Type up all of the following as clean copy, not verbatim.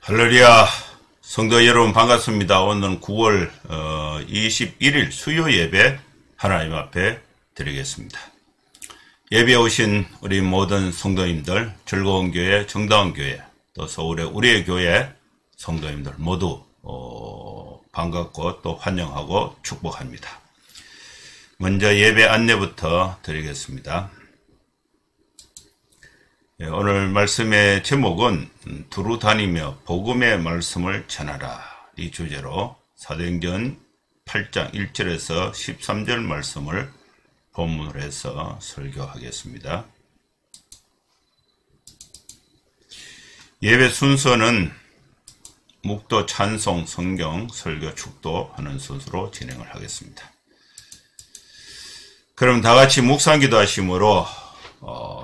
할렐루야. 성도 여러분 반갑습니다. 오늘은 9월 21일 수요 예배 하나님 앞에 드리겠습니다. 예배에 오신 우리 모든 성도님들, 즐거운 교회, 정다운 교회, 또 서울의 우리의 교회 성도님들 모두 반갑고 또 환영하고 축복합니다. 먼저 예배 안내부터 드리겠습니다. 오늘 말씀의 제목은 두루 다니며 복음의 말씀을 전하라, 이 주제로 사도행전 8장 1절에서 13절 말씀을 본문으로 해서 설교하겠습니다. 예배 순서는 묵도, 찬송, 성경, 설교, 축도하는 순서로 진행을 하겠습니다. 그럼 다같이 묵상기도 하심으로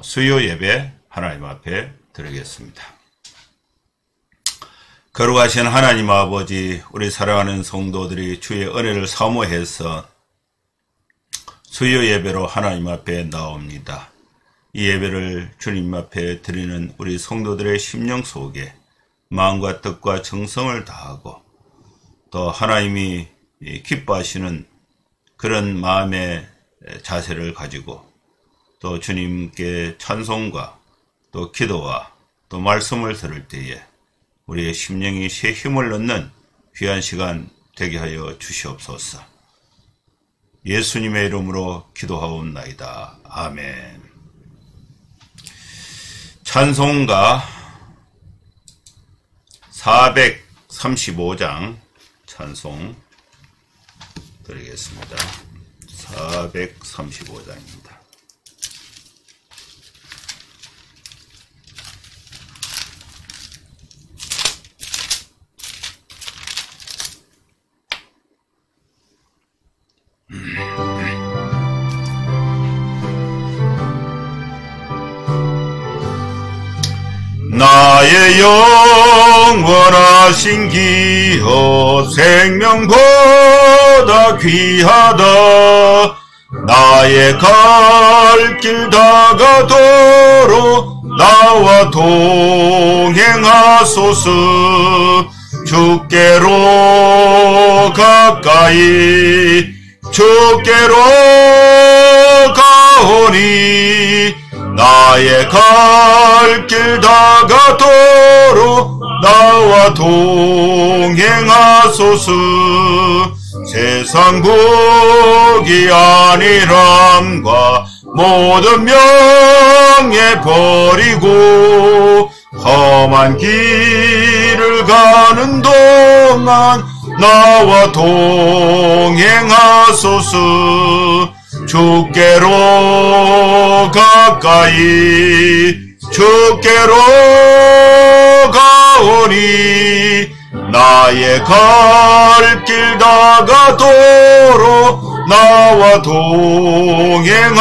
수요 예배 하나님 앞에 드리겠습니다. 거룩하신 하나님 아버지, 우리 사랑하는 성도들이 주의 은혜를 사모해서 수요 예배로 하나님 앞에 나옵니다. 이 예배를 주님 앞에 드리는 우리 성도들의 심령 속에 마음과 뜻과 정성을 다하고 또 하나님이 기뻐하시는 그런 마음의 자세를 가지고 또 주님께 찬송과 또 기도와 또 말씀을 들을 때에 우리의 심령이 새 힘을 얻는 귀한 시간 되게 하여 주시옵소서. 예수님의 이름으로 기도하옵나이다. 아멘. 찬송가 435장 찬송 드리겠습니다. 435장입니다. 나의 영원하신 기업 생명보다 귀하다. 나의 갈 길 다가도록 나와 동행하소서. 주께로 가까이 주께로 가오니 나의 갈 길 다가도록 나와 동행하소서. 세상 복이 아니람과 모든 명예 버리고 험한 길을 가는 동안 나와 동행하소서. 주께로 가까이 주께로 가오니 나의 갈 길 다가도록 나와 동행하소서.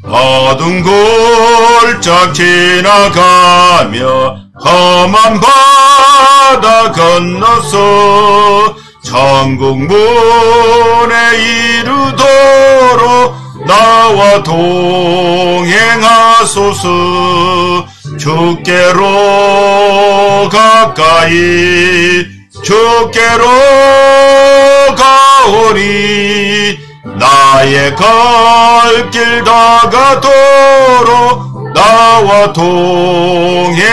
어두운 골짝 지나가며 험한 바다 건너서 천국 문에 이르도록 나와 동행하소서. 주께로 가까이 주께로 가오니 나의 갈 길 다가도록 나와 동행하소서.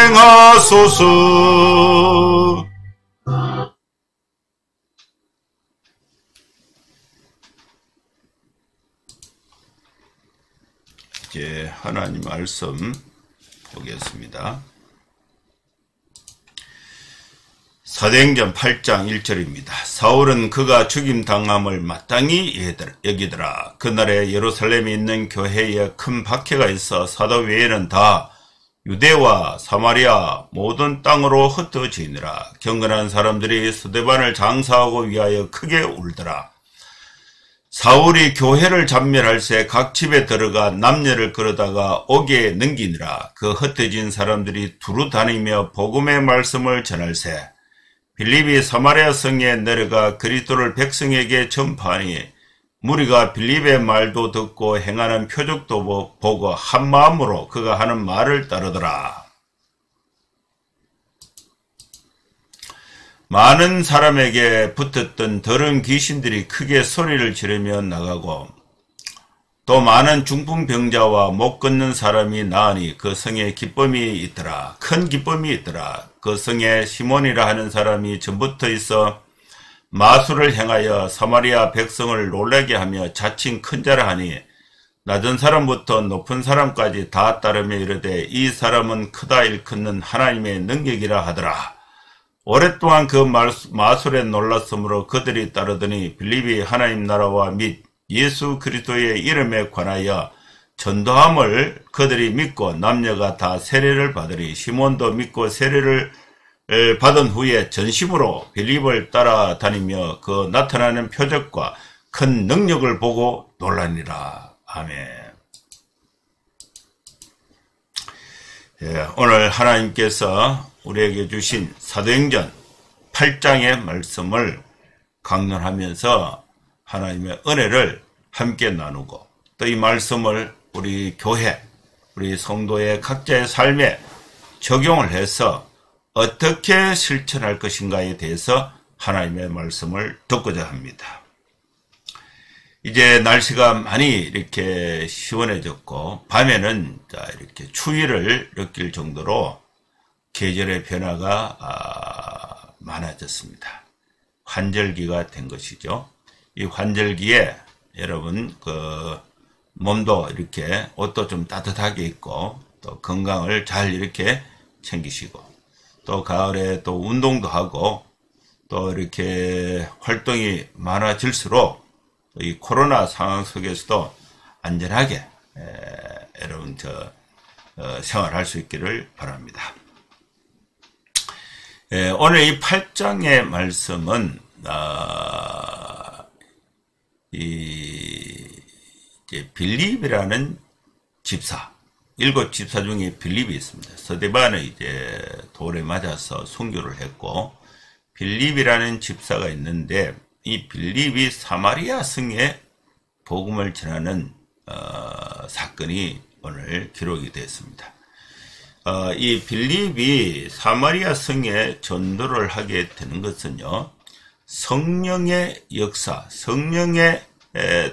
이제 하나님 말씀 보겠습니다. 사도행전 8장 1절입니다. 사울은 그가 죽임당함을 마땅히 여기더라. 그날에 예루살렘에 있는 교회에 큰 박해가 있어 사도 외에는 다 유대와 사마리아 모든 땅으로 흩어지니라. 경건한 사람들이 스데반을 장사하고 위하여 크게 울더라. 사울이 교회를 잡멸할새 각 집에 들어가 남녀를 끌어다가 옥에 넘기니라. 그 흩어진 사람들이 두루 다니며 복음의 말씀을 전할새 빌립이 사마리아 성에 내려가 그리스도를 백성에게 전파하니 무리가 빌립의 말도 듣고 행하는 표적도 보고 한 마음으로 그가 하는 말을 따르더라. 많은 사람에게 붙었던 더러운 귀신들이 크게 소리를 지르며 나가고 또 많은 중풍병자와 못 걷는 사람이 나으니 그 성에 기쁨이 있더라. 큰 기쁨이 있더라. 그 성에 시몬이라 하는 사람이 전부터 있어 마술을 행하여 사마리아 백성을 놀라게 하며 자칭 큰 자라 하니 낮은 사람부터 높은 사람까지 다 따르며 이르되 이 사람은 크다 일컫는 하나님의 능력이라 하더라. 오랫동안 그 마술에 놀랐으므로 그들이 따르더니 빌립이 하나님 나라와 및 예수 그리스도의 이름에 관하여 전도함을 그들이 믿고 남녀가 다 세례를 받으리. 시몬도 믿고 세례를 받은 후에 전심으로 빌립을 따라다니며 그 나타나는 표적과 큰 능력을 보고 놀라니라. 아멘. 오늘 하나님께서 우리에게 주신 사도행전 8장의 말씀을 강론하면서 하나님의 은혜를 함께 나누고 또 이 말씀을 우리 교회, 우리 성도의 각자의 삶에 적용을 해서 어떻게 실천할 것인가에 대해서 하나님의 말씀을 듣고자 합니다. 이제 날씨가 많이 이렇게 시원해졌고 밤에는 이렇게 추위를 느낄 정도로 계절의 변화가 많아졌습니다. 환절기가 된 것이죠. 이 환절기에 여러분 몸도 이렇게 옷도 좀 따뜻하게 입고 또 건강을 잘 이렇게 챙기시고 또 가을에 또 운동도 하고 또 이렇게 활동이 많아질수록 이 코로나 상황 속에서도 안전하게 여러분 생활할 수 있기를 바랍니다. 오늘 이 8장의 말씀은 이제 빌립이라는 집사, 7 집사 중에 빌립이 있습니다. 스데반은 이제 돌에 맞아서 순교를 했고 빌립이라는 집사가 있는데 이 빌립이 사마리아 성에 복음을 전하는 사건이 오늘 기록이 됐습니다. 이 빌립이 사마리아 성에 전도를 하게 되는 것은요, 성령의 역사, 성령의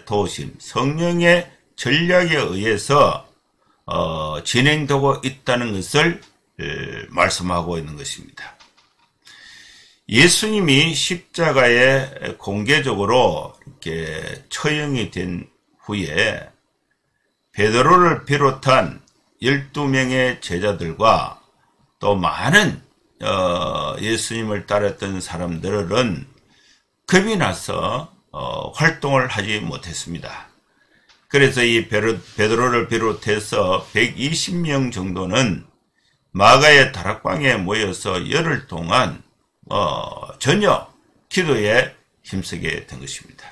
도우심, 성령의 전략에 의해서 진행되고 있다는 것을 말씀하고 있는 것입니다. 예수님이 십자가에 공개적으로 이렇게 처형이 된 후에 베드로를 비롯한 12명의 제자들과 또 많은 예수님을 따랐던 사람들은 겁이 나서 활동을 하지 못했습니다. 그래서 이 베드로를 비롯해서 120명 정도는 마가의 다락방에 모여서 열흘 동안 전혀 기도에 힘쓰게 된 것입니다.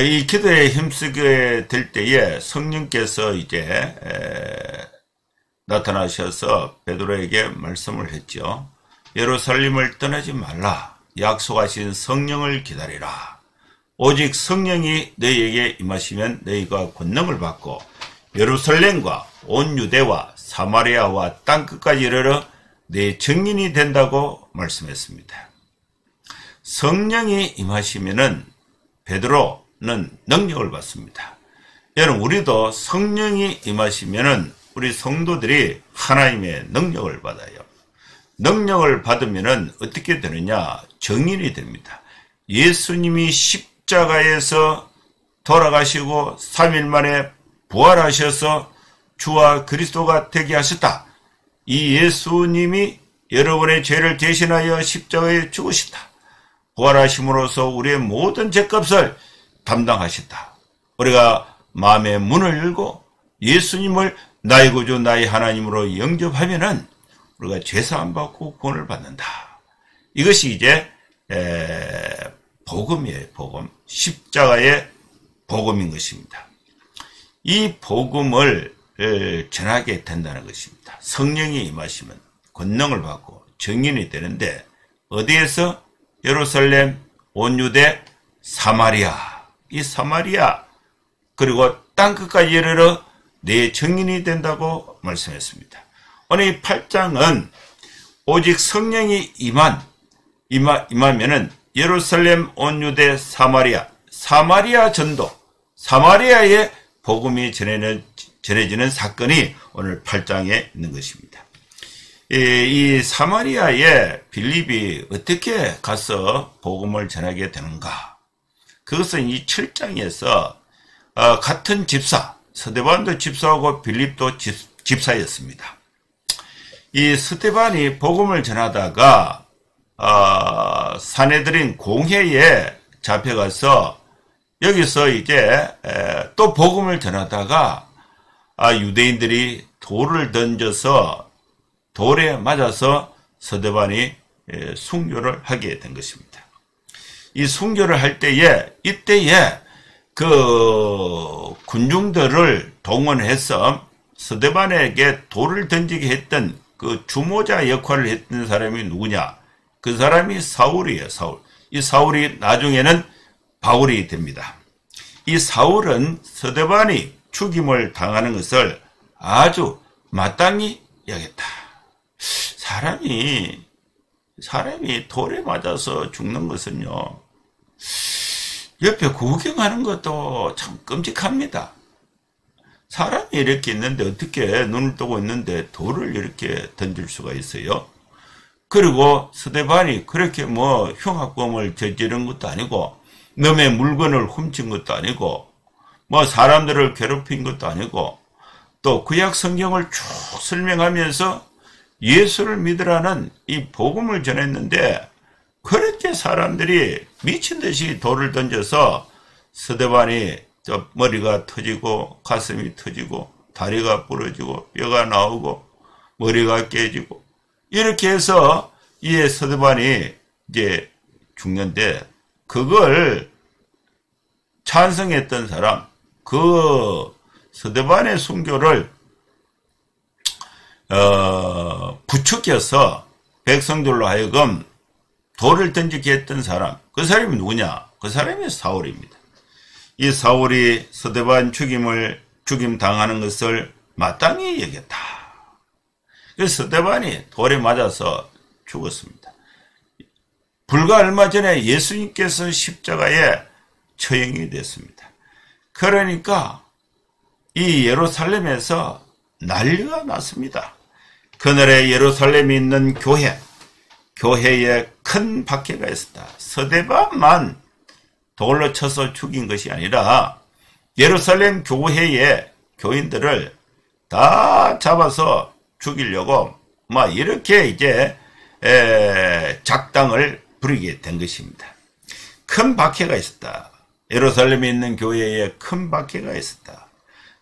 이 기도에 힘쓰게 될 때에 성령께서 이제 나타나셔서 베드로에게 말씀을 했죠. 예루살렘을 떠나지 말라. 약속하신 성령을 기다리라. 오직 성령이 너희에게 임하시면 너희가 권능을 받고 예루살렘과 온 유대와 사마리아와 땅끝까지 이르러 내 증인이 된다고 말씀했습니다. 성령이 임하시면은 베드로는 능력을 받습니다. 여러분, 우리도 성령이 임하시면은 우리 성도들이 하나님의 능력을 받아요. 능력을 받으면은 어떻게 되느냐? 증인이 됩니다. 예수님이 십자가에서 돌아가시고 3일 만에 부활하셔서 주와 그리스도가 되게 하셨다. 이 예수님이 여러분의 죄를 대신하여 십자가에 죽으셨다. 부활하심으로써 우리의 모든 죄값을 담당하셨다. 우리가 마음의 문을 열고 예수님을 나의 구주 나의 하나님으로 영접하면은 우리가 죄사함 받고 구원을 받는다. 이것이 이제 복음이에요. 복음. 십자가의 복음인 것입니다. 이 복음을 전하게 된다는 것입니다. 성령이 임하시면 권능을 받고 증인이 되는데 어디에서? 예루살렘, 온 유대, 사마리아. 이 사마리아 그리고 땅끝까지 이르러 내 증인이 된다고 말씀했습니다. 오늘 이 8장은 오직 성령이 임하면은 예루살렘 온 유대 사마리아 전도, 사마리아의 복음이 전해지는 사건이 오늘 8장에 있는 것입니다. 이 사마리아에 빌립이 어떻게 가서 복음을 전하게 되는가? 그것은 이 7장에서 같은 집사, 스데반도 집사하고 빌립도 집사였습니다. 이 스데반이 복음을 전하다가 사내들인 공회에 잡혀가서 여기서 이제 또 복음을 전하다가 유대인들이 돌을 던져서 돌에 맞아서 스데반이 순교를 하게 된 것입니다. 이 순교를 할 때에 이때에 그 군중들을 동원해서 스데반에게 돌을 던지게 했던 그 주모자 역할을 했던 사람이 누구냐? 그 사람이 사울이에요. 사울. 이 사울이 나중에는 바울이 됩니다. 이 사울은 스데반이 죽임을 당하는 것을 아주 마땅히 여겼다. 사람이 돌에 맞아서 죽는 것은요, 옆에 구경하는 것도 참 끔찍합니다. 사람이 이렇게 있는데 어떻게 눈을 뜨고 있는데 돌을 이렇게 던질 수가 있어요? 그리고 스데반이 그렇게 뭐 흉악범을 저지른 것도 아니고 남의 물건을 훔친 것도 아니고 뭐 사람들을 괴롭힌 것도 아니고 또 구약 성경을 쭉 설명하면서 예수를 믿으라는 이 복음을 전했는데 그렇게 사람들이 미친 듯이 돌을 던져서 스데반이 머리가 터지고 가슴이 터지고 다리가 부러지고 뼈가 나오고 머리가 깨지고 이렇게 해서 이 스데반이 이제 죽는데 그걸 찬성했던 사람, 그 스데반의 순교를 부추겨서 백성들로 하여금 돌을 던지게 했던 사람, 그 사람이 누구냐? 그 사람이 사울입니다. 이 사울이 스데반 죽임 당하는 것을 마땅히 여겼다. 그래서 스데반이 돌에 맞아서 죽었습니다. 불과 얼마 전에 예수님께서 십자가에 처형이 됐습니다. 그러니까 이 예루살렘에서 난리가 났습니다. 그날에 예루살렘에 있는 교회에 큰 박해가 있었다. 스데반만 돌로 쳐서 죽인 것이 아니라 예루살렘 교회의 교인들을 다 잡아서 죽이려고 막 이렇게 이제 작당을 부리게 된 것입니다. 큰 박해가 있었다. 예루살렘에 있는 교회에 큰 박해가 있었다.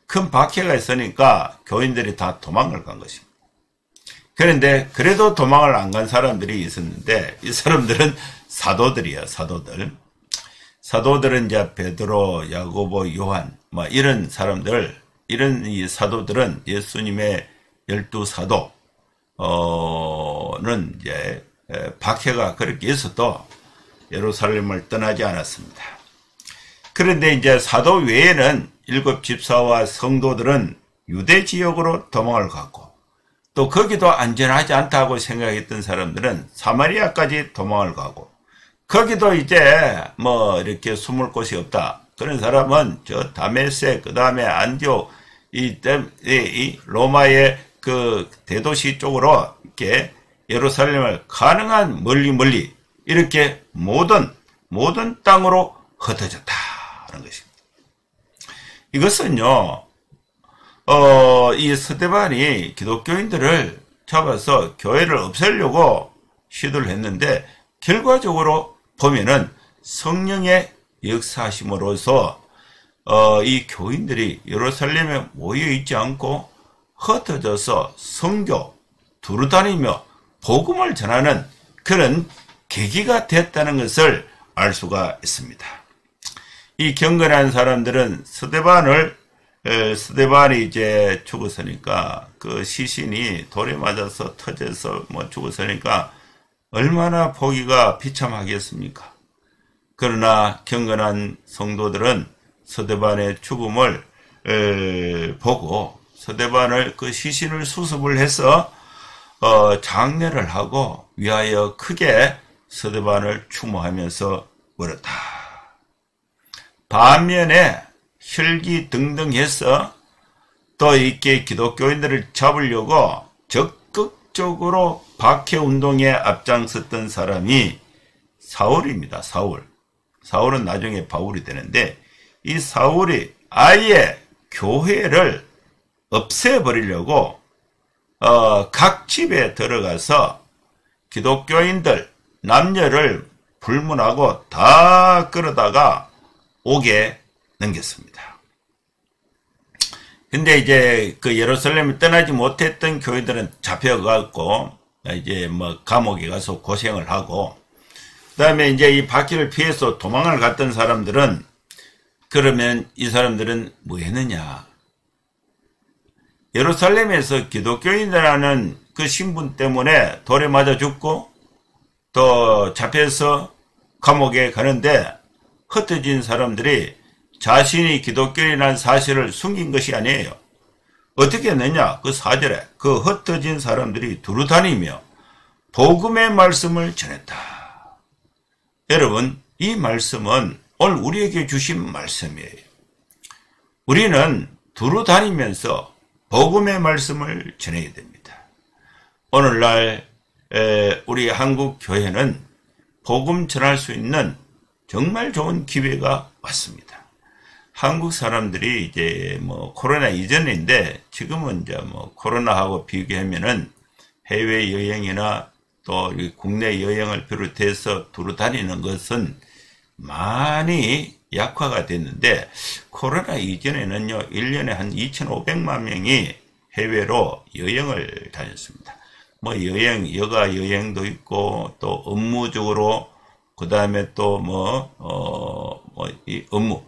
큰 박해가 있으니까 교인들이 다 도망을 간 것입니다. 그런데 그래도 도망을 안 간 사람들이 있었는데 이 사람들은 사도들이에요. 사도들은 이제 베드로, 야고보, 요한 뭐 이런 사람들, 이런 이 사도들은 예수님의 12사도는 이제 박해가 그렇게 있어도 예루살렘을 떠나지 않았습니다. 그런데 이제 사도 외에는 7 집사와 성도들은 유대 지역으로 도망을 갔고 또 거기도 안전하지 않다고 생각했던 사람들은 사마리아까지 도망을 가고 거기도 이제 뭐 이렇게 숨을 곳이 없다. 그런 사람은 저 다메섹, 그 다음에 안디옥, 이 로마의 그 대도시 쪽으로 이렇게 예루살렘을 가능한 멀리 이렇게 모든 땅으로 흩어졌다는 것입니다. 이것은요, 이 스데반이 기독교인들을 잡아서 교회를 없애려고 시도를 했는데 결과적으로 보면은 성령의 역사심으로서 이 교인들이 예루살렘에 모여 있지 않고 흩어져서 선교 두루다니며 복음을 전하는 그런 계기가 됐다는 것을 알 수가 있습니다. 이 경건한 사람들은 스데반이 이제 죽었으니까 그 시신이 돌에 맞아서 터져서 뭐 죽었으니까 얼마나 보기가 비참하겠습니까? 그러나 경건한 성도들은 서대반의 죽음을 보고 서대반을 그 시신을 수습을 해서 장례를 하고 위하여 크게 서대반을 추모하면서 울었다. 반면에 혈기등등해서 또 이렇게 기독교인들을 잡으려고 적극적으로 박해운동에 앞장섰던 사람이 사울입니다. 사울은 나중에 바울이 되는데 이 사울이 아예 교회를 없애버리려고 각 집에 들어가서 기독교인들 남녀를 불문하고 다 끌어다가 옥에 넘겼습니다. 근데 이제 그 예루살렘을 떠나지 못했던 교인들은 잡혀가고 이제 뭐 감옥에 가서 고생을 하고, 그 다음에 이제 이 박해를 피해서 도망을 갔던 사람들은, 그러면 이 사람들은 뭐 했느냐? 예루살렘에서 기독교인이라는 그 신분 때문에 돌에 맞아 죽고 또 잡혀서 감옥에 가는데 흩어진 사람들이 자신이 기독교인이라는 사실을 숨긴 것이 아니에요. 어떻게 했느냐? 그 4절에 그 흩어진 사람들이 두루다니며 복음의 말씀을 전했다. 여러분, 이 말씀은 오늘 우리에게 주신 말씀이에요. 우리는 두루다니면서 복음의 말씀을 전해야 됩니다. 오늘날 우리 한국 교회는 복음 전할 수 있는 정말 좋은 기회가 왔습니다. 한국 사람들이 이제 뭐 코로나 이전인데 지금은 이제 뭐 코로나하고 비교하면은 해외 여행이나 또 국내 여행을 비롯해서 두루 다니는 것은 많이 약화가 됐는데, 코로나 이전에는요 1년에 한 2,500만 명이 해외로 여행을 다녔습니다. 뭐 여가 여행도 있고 또 업무적으로, 그 다음에 또 이 업무,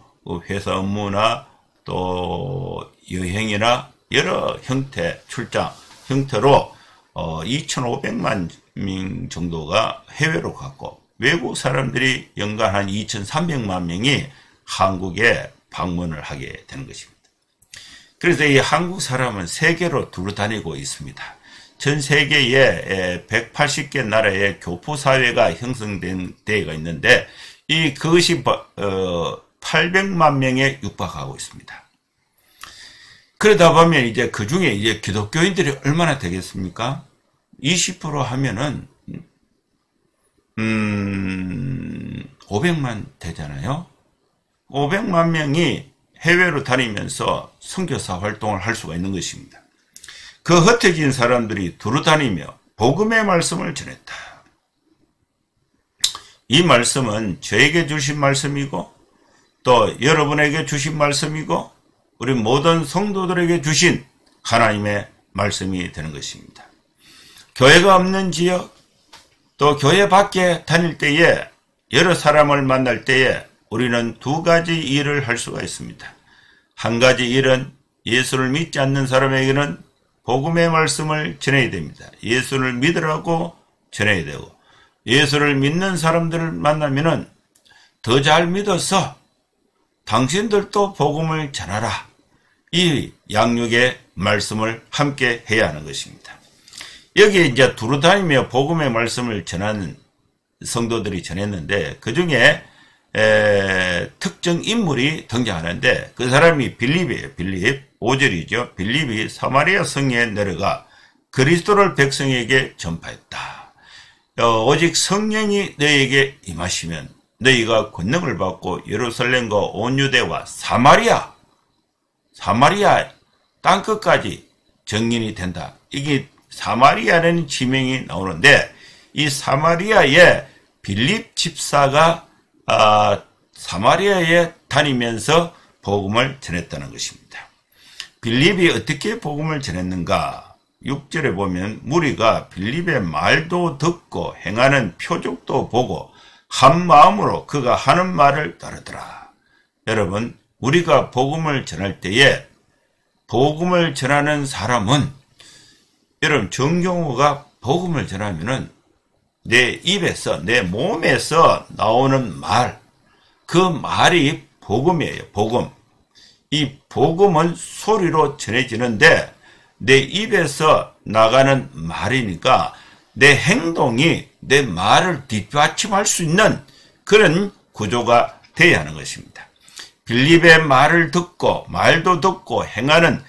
회사 업무나 또 여행이나 여러 형태, 출장 형태로 2,500만 명 정도가 해외로 갔고, 외국 사람들이 연간 한 2,300만 명이 한국에 방문을 하게 되는 것입니다. 그래서 이 한국 사람은 세계로 두루 다니고 있습니다. 전 세계에 180개 나라의 교포사회가 형성된 데가 있는데 그것이 800만 명에 육박하고 있습니다. 그러다 보면 이제 그 중에 이제 기독교인들이 얼마나 되겠습니까? 20% 하면은 500만 되잖아요. 500만 명이 해외로 다니면서 선교사 활동을 할 수가 있는 것입니다. 그 흩어진 사람들이 두루 다니며 복음의 말씀을 전했다. 이 말씀은 저에게 주신 말씀이고 또 여러분에게 주신 말씀이고 우리 모든 성도들에게 주신 하나님의 말씀이 되는 것입니다. 교회가 없는 지역, 또 교회 밖에 다닐 때에 여러 사람을 만날 때에 우리는 두 가지 일을 할 수가 있습니다. 한 가지 일은 예수를 믿지 않는 사람에게는 복음의 말씀을 전해야 됩니다. 예수를 믿으라고 전해야 되고, 예수를 믿는 사람들을 만나면은 더 잘 믿어서 당신들도 복음을 전하라. 이 양육의 말씀을 함께 해야 하는 것입니다. 여기 이제 두루 다니며 복음의 말씀을 전하는 성도들이 전했는데 그 중에 특정 인물이 등장하는데 그 사람이 빌립이에요. 빌립 5절이죠. 빌립이 사마리아 성에 내려가 그리스도를 백성에게 전파했다. 오직 성령이 너희에게 임하시면 너희가 권능을 받고 예루살렘과 온 유대와 사마리아 땅끝까지 증인이 된다. 이게 사마리아라는 지명이 나오는데 이 사마리아의 빌립 집사가 사마리아에 다니면서 복음을 전했다는 것입니다. 빌립이 어떻게 복음을 전했는가? 6절에 보면 무리가 빌립의 말도 듣고 행하는 표적도 보고 한 마음으로 그가 하는 말을 따르더라. 여러분, 우리가 복음을 전할 때에 복음을 전하는 사람은, 여러분 정경호가 복음을 전하면은 내 입에서 내 몸에서 나오는 말, 그 말이 복음이에요. 복음. 이 복음은 소리로 전해지는데 내 입에서 나가는 말이니까 내 행동이 내 말을 뒷받침할 수 있는 그런 구조가 되어야 하는 것입니다. 빌립의 말을 듣고 말도 듣고 행하는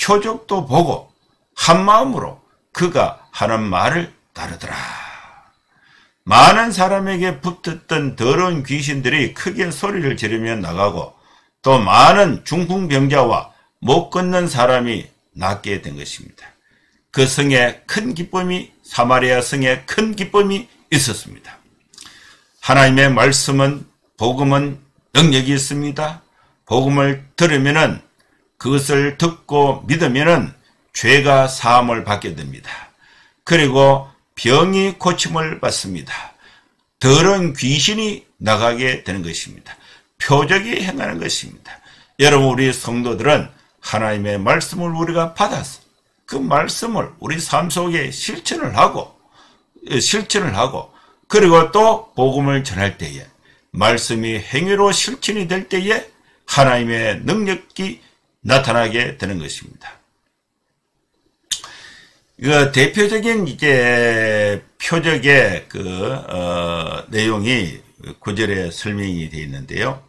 표적도 보고 한 마음으로 그가 하는 말을 따르더라. 많은 사람에게 붙었던 더러운 귀신들이 크게 소리를 지르며 나가고 또 많은 중풍병자와 못 걷는 사람이 낫게 된 것입니다. 그 성에 큰 기쁨이 사마리아 성에 큰 기쁨이 있었습니다. 하나님의 말씀은 복음은 능력이 있습니다. 복음을 들으면은 그것을 듣고 믿으면은 죄가 사함을 받게 됩니다. 그리고 병이 고침을 받습니다. 더러운 귀신이 나가게 되는 것입니다. 표적이 행하는 것입니다. 여러분 우리 성도들은 하나님의 말씀을 우리가 받아서 그 말씀을 우리 삶 속에 실천을 하고 그리고 또 복음을 전할 때에 말씀이 행위로 실천이 될 때에 하나님의 능력이 나타나게 되는 것입니다. 그 대표적인 이제 표적의 내용이 9절에 설명이 되어 있는데요.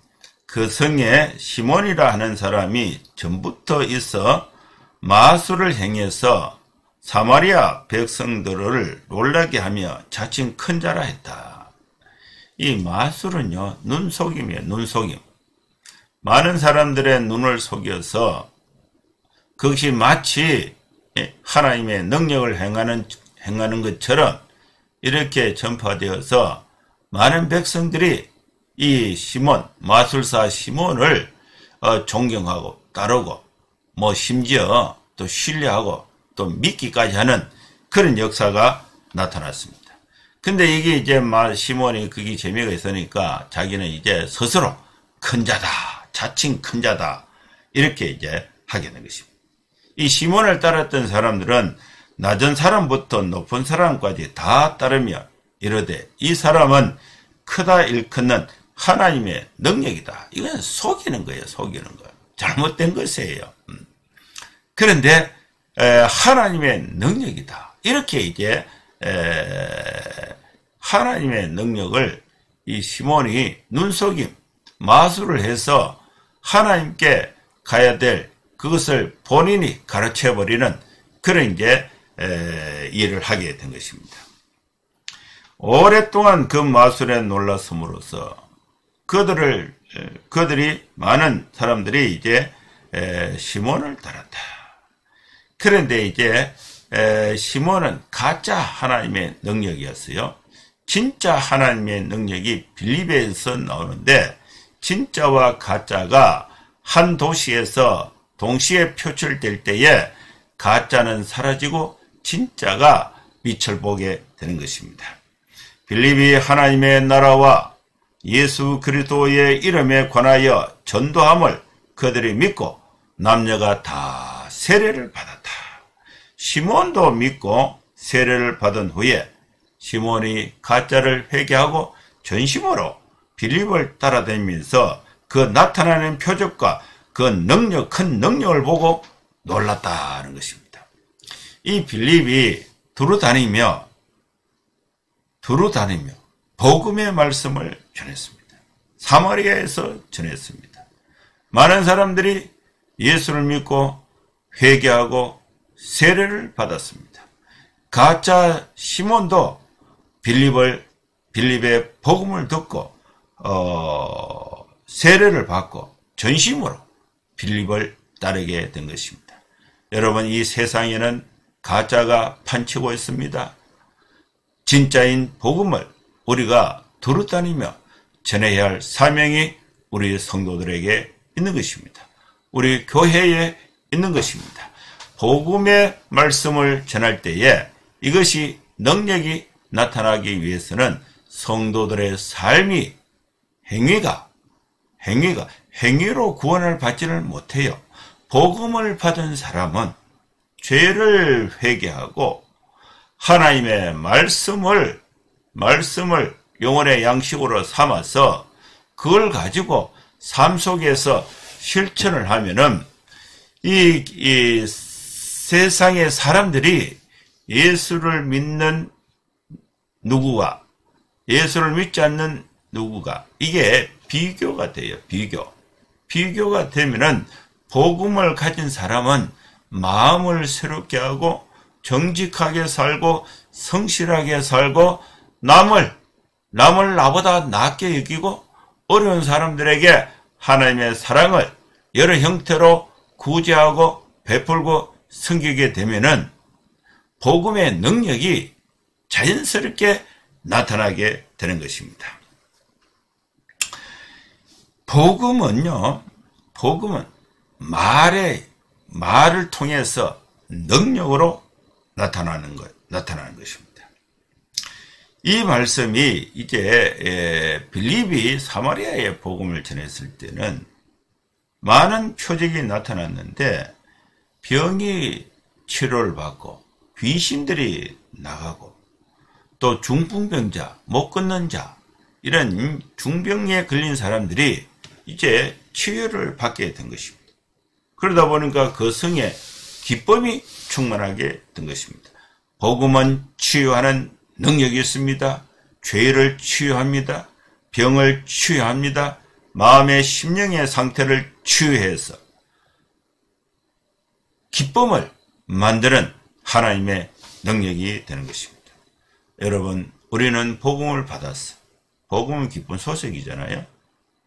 그 성에 시몬이라 하는 사람이 전부터 있어 마술을 행해서 사마리아 백성들을 놀라게 하며 자칭 큰 자라 했다. 이 마술은요, 눈속임이에요, 눈속임. 많은 사람들의 눈을 속여서 그것이 마치 하나님의 능력을 행하는 것처럼 이렇게 전파되어서 많은 백성들이 이 시몬, 마술사 시몬을 존경하고 따르고 심지어 또 신뢰하고 또 믿기까지 하는 그런 역사가 나타났습니다. 근데 이게 이제 시몬이 그게 재미가 있으니까 자기는 이제 스스로 큰 자다, 자칭 큰 자다, 이렇게 이제 하게 된 것입니다. 이 시몬을 따랐던 사람들은 낮은 사람부터 높은 사람까지 다 따르며 이르되 이 사람은 크다 일컫는 하나님의 능력이다. 이건 속이는 거예요. 속이는 거. 잘못된 것이에요. 그런데 하나님의 능력이다. 이렇게 이제 하나님의 능력을 이 시몬이 눈속임, 마술을 해서 하나님께 가야 될 그것을 본인이 가르쳐버리는 그런 이제 일을 하게 된 것입니다. 오랫동안 그 마술에 놀랐음으로써 그들이 많은 사람들이 이제 시몬을 따랐다. 그런데 이제 시몬은 가짜 하나님의 능력이었어요. 진짜 하나님의 능력이 빌립에서 나오는데 진짜와 가짜가 한 도시에서 동시에 표출될 때에 가짜는 사라지고 진짜가 빛을 보게 되는 것입니다. 빌립이 하나님의 나라와 예수 그리스도의 이름에 관하여 전도함을 그들이 믿고 남녀가 다 세례를 받았다. 시몬도 믿고 세례를 받은 후에 시몬이 가짜를 회개하고 전심으로 빌립을 따라다니면서 그 나타나는 표적과 그 능력, 큰 능력을 보고 놀랐다는 것입니다. 이 빌립이 두루 다니며 복음의 말씀을 전했습니다. 사마리아에서 전했습니다. 많은 사람들이 예수를 믿고 회개하고 세례를 받았습니다. 가짜 시몬도 빌립의 복음을 듣고 세례를 받고 전심으로 빌립을 따르게 된 것입니다. 여러분, 이 세상에는 가짜가 판치고 있습니다. 진짜인 복음을 우리가 두루다니며 전해야 할 사명이 우리 성도들에게 있는 것입니다. 우리 교회에 있는 것입니다. 복음의 말씀을 전할 때에 이것이 능력이 나타나기 위해서는 성도들의 삶이 행위로 구원을 받지를 못해요. 복음을 받은 사람은 죄를 회개하고 하나님의 말씀을 영혼의 양식으로 삼아서 그걸 가지고 삶 속에서 실천을 하면은 이 세상의 사람들이 예수를 믿는 누구와 예수를 믿지 않는 누구가 이게 비교가 돼요. 비교가 되면은 복음을 가진 사람은 마음을 새롭게 하고 정직하게 살고 성실하게 살고 남을 나보다 낫게 여기고 어려운 사람들에게 하나님의 사랑을 여러 형태로 구제하고 베풀고 섬기게 되면은 복음의 능력이 자연스럽게 나타나게 되는 것입니다. 복음은 말을 통해서 능력으로 나타나는 것입니다. 이 말씀이 이제 빌립이 사마리아에 복음을 전했을 때는 많은 표적이 나타났는데 병이 치료를 받고 귀신들이 나가고 또 중풍병자, 못 걷는 자 이런 중병에 걸린 사람들이 이제 치유를 받게 된 것입니다. 그러다 보니까 그 성에 기쁨이 충만하게 된 것입니다. 복음은 치유하는 능력이 있습니다. 죄를 치유합니다. 병을 치유합니다. 마음의 심령의 상태를 치유해서 기쁨을 만드는 하나님의 능력이 되는 것입니다. 여러분, 우리는 복음을 받았어. 복음은 기쁜 소식이잖아요.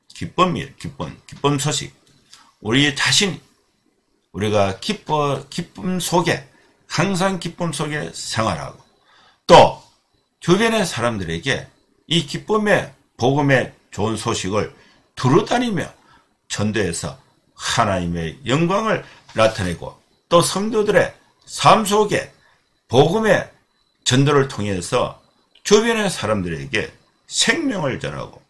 기쁨이에요. 기쁨 소식. 우리 자신이 우리가 기쁨 속에 항상 기쁨 속에 생활하고 또 주변의 사람들에게 이 기쁨의 복음의 좋은 소식을 두루다니며 전도해서 하나님의 영광을 나타내고 또 성도들의 삶 속에 복음의 전도를 통해서 주변의 사람들에게 생명을 전하고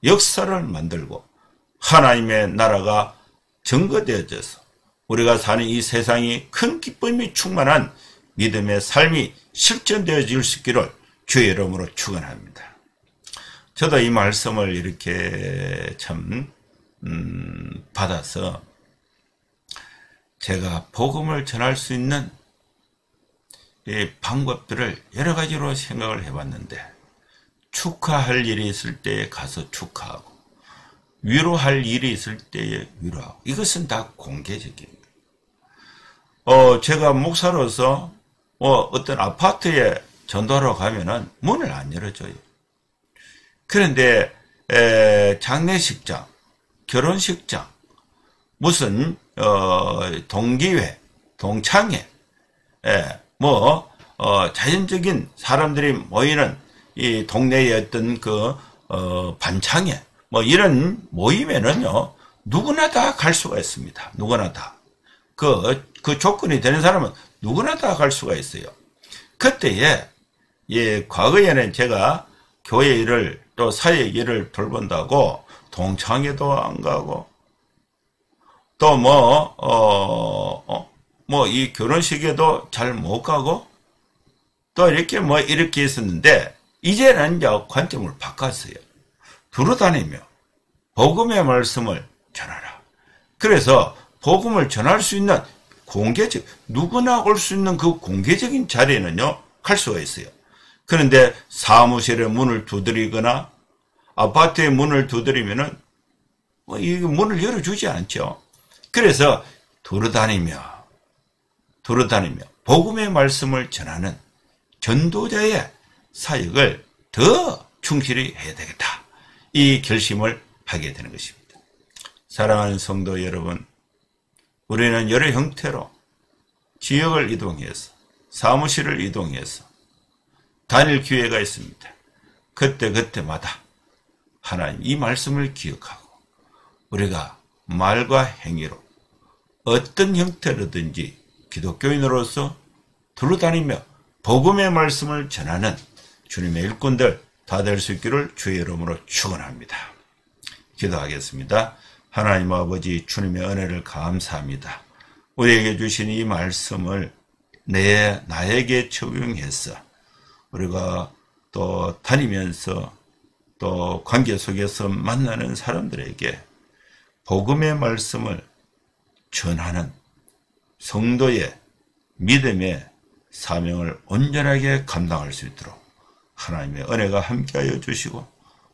역사를 만들고 하나님의 나라가 증거되어져서 우리가 사는 이 세상이 큰 기쁨이 충만한 믿음의 삶이 실천되어질 수 있기를 주의 이름으로 축원합니다. 저도 이 말씀을 이렇게 참 받아서 제가 복음을 전할 수 있는 이 방법들을 여러 가지로 생각을 해봤는데 축하할 일이 있을 때에 가서 축하하고 위로할 일이 있을 때에 위로하고 이것은 다 공개적입니다. 제가 목사로서 어떤 아파트에 전도하러 가면은 문을 안 열어줘요. 그런데 장례식장, 결혼식장, 무슨 동기회, 동창회, 자연적인 사람들이 모이는 이 동네의 어떤 반창회, 이런 모임에는요, 누구나 다 갈 수가 있습니다. 누구나 다. 그 조건이 되는 사람은 누구나 다 갈 수가 있어요. 그때에, 과거에는 제가 교회 일을 또 사회 일을 돌본다고 동창회도 안 가고, 또 이 결혼식에도 잘 못 가고, 또 이렇게 있었는데, 이제는 이제 관점을 바꿨어요. 두루다니며 복음의 말씀을 전하라. 그래서 복음을 전할 수 있는 공개적, 누구나 올 수 있는 그 공개적인 자리에는요, 갈 수가 있어요. 그런데 사무실의 문을 두드리거나 아파트의 문을 두드리면은 이 문을 열어주지 않죠. 그래서 두루다니며 복음의 말씀을 전하는 전도자의 사역을 더 충실히 해야 되겠다. 이 결심을 하게 되는 것입니다. 사랑하는 성도 여러분, 우리는 여러 형태로 지역을 이동해서 사무실을 이동해서 다닐 기회가 있습니다. 그때마다 하나님 이 말씀을 기억하고 우리가 말과 행위로 어떤 형태로든지 기독교인으로서 두루다니며 복음의 말씀을 전하는 주님의 일꾼들 다 될 수 있기를 주의 이름으로 축원합니다. 기도하겠습니다. 하나님 아버지, 주님의 은혜를 감사합니다. 우리에게 주신 이 말씀을 나에게 적용해서 우리가 또 다니면서 또 관계 속에서 만나는 사람들에게 복음의 말씀을 전하는 성도의 믿음의 사명을 온전하게 감당할 수 있도록 하나님의 은혜가 함께하여 주시고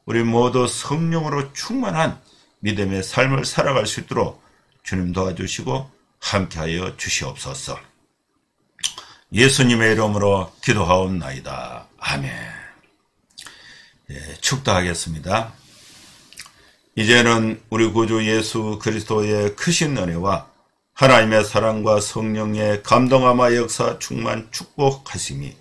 우리 모두 성령으로 충만한 믿음의 삶을 살아갈 수 있도록 주님 도와주시고 함께하여 주시옵소서. 예수님의 이름으로 기도하옵나이다. 아멘. 축도하겠습니다. 이제는 우리 구주 예수 그리스도의 크신 은혜와 하나님의 사랑과 성령의 감동함과 역사 충만 축복하심이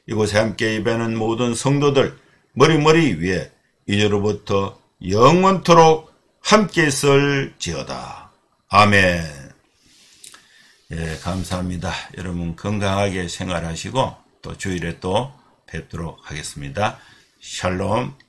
이곳에 함께 예배하는 모든 성도들 머리 위에 이제로부터 영원토록 함께 있을지어다. 아멘. 감사합니다. 여러분 건강하게 생활하시고 또 주일에 또 뵙도록 하겠습니다. 샬롬.